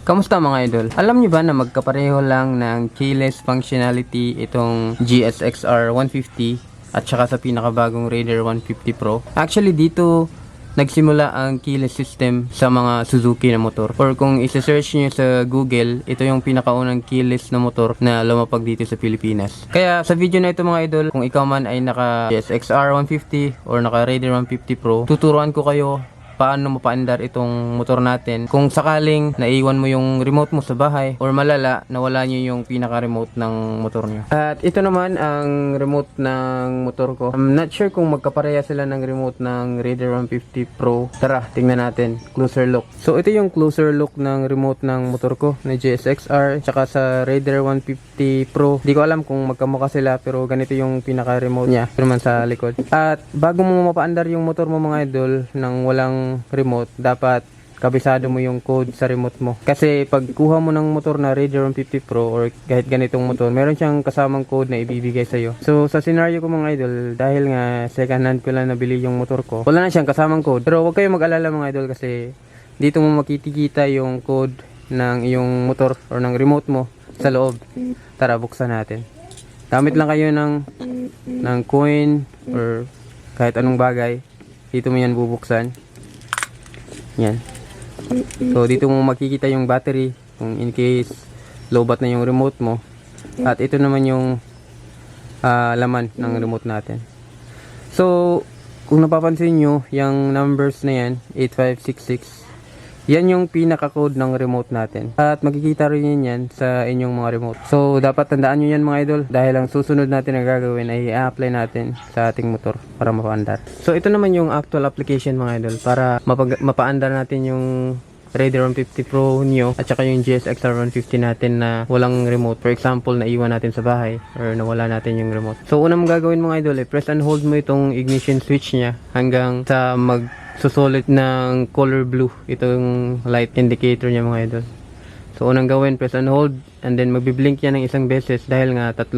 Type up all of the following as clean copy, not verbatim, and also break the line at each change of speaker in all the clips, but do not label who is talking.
Kamusta mga idol? Alam niyo ba na magkapareho lang ng keyless functionality itong GSX-R 150 at saka sa pinakabagong Raider 150 Pro? Actually dito nagsimula ang keyless system sa mga Suzuki na motor. Or kung isa-search niyo sa Google, ito yung pinakaunang keyless na motor na lumapag dito sa Pilipinas. Kaya sa video na ito mga idol, kung ikaw man ay naka GSX-R 150 or naka Raider 150 Pro, tuturuan ko kayo paano mapaandar itong motor natin kung sakaling naiwan mo yung remote mo sa bahay or malala nawala nyo yung pinaka-remote ng motor nyo. At ito naman ang remote ng motor ko. I'm not sure kung magkapareha sila ng remote ng Raider 150 Pro. Tara, tingnan natin. Closer look. So ito yung closer look ng remote ng motor ko na GSX-R tsaka sa Raider 150 Pro. Di ko alam kung magkamukha sila pero ganito yung pinaka-remote niya. Pero man sa likod. At bago mo mapaandar yung motor mo mga idol nang walang remote, dapat kabisado mo yung code sa remote mo. Kasi pag kuha mo ng motor na Raider 150 Pro or kahit ganitong motor, meron siyang kasamang code na ibibigay sa'yo. So sa scenario ko mga idol, dahil nga second hand ko lang nabili yung motor ko, wala na siyang kasamang code. Pero huwag kayo mag-alala mga idol kasi dito mo makikita yung code ng iyong motor or ng remote mo sa loob. Tara, buksan natin. Gamit lang kayo ng coin or kahit anong bagay. Dito mo yan bubuksan. Yan. So dito mo makikita yung battery kung in case lowbat na yung remote mo. At ito naman yung laman ng remote natin. So kung napapansin nyo, yung numbers na yan 8566, yan yung pinaka-code ng remote natin. At makikita rin yan sa inyong mga remote. So dapat tandaan nyo yan mga idol, dahil ang susunod natin na gagawin ay i-apply natin sa ating motor para mapaandar. So ito naman yung actual application mga idol para mapaandar natin yung Raider 150 Pro nyo at saka yung GSX-R 150 natin na walang remote. For example, naiwan natin sa bahay or nawala natin yung remote. So una mong gagawin mga idol, press and hold mo itong ignition switch nya hanggang sa susulit ng color blue itong light indicator niya mga idol. So unang gawin, press and hold, and then magbi-blink yan ng isang beses dahil nga 3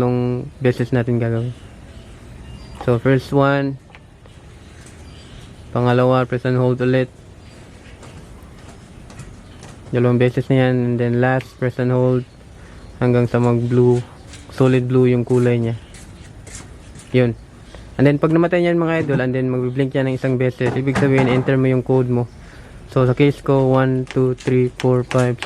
beses natin gagawin. So first one, pangalawa, press and hold ulit, 2 beses na yan, and then last, press and hold hanggang sa mag blue, solid blue yung kulay niya. Yun. And then pag namatay niyan mga idol, and then magbi-blink yan ng isang beses, ibig sabihin enter mo yung code mo. So sa case ko 1 2 3 4 5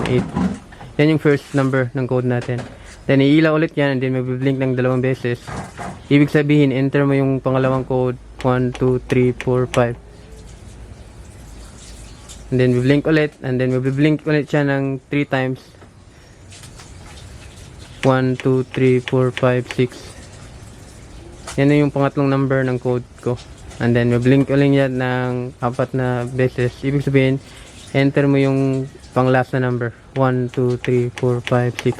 6 7 8. Yan yung first number ng code natin. Then iilaw ulit yan, and then magbi-blink ng 2 beses. Ibig sabihin enter mo yung pangalawang code 1 2 3 4 5. And then blink ulit, and then magbi-blink ulit siya ng 3 times. 1 2 3 4 5 6. Yan na yung pangatlong number ng code ko. And then blink ulit yan ng 4 na beses. Ibig sabihin enter mo yung pang last na number 1 2 3 4 5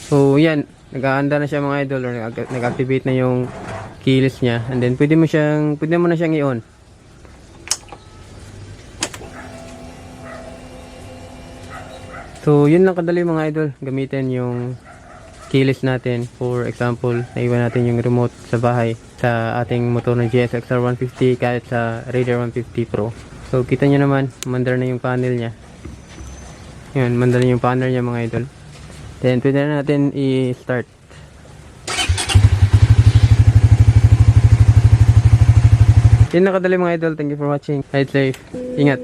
6. So yan, nag-aanda na siya mga idol, or nag-activate na yung keyless niya, and then pwede mo na siyang i-on. So yun lang kadali mga idol, gamitin yung keyless natin. For example, naiwan natin yung remote sa bahay sa ating motor na GSX-R 150 kahit sa Raider 150 Pro. So kita nyo naman, mandar na yung panel niya. Yun, mandar na yung panel niya mga idol. Then pwede na natin i-start. Yun na kadali mga idol. Thank you for watching. Ride safe. Ingat.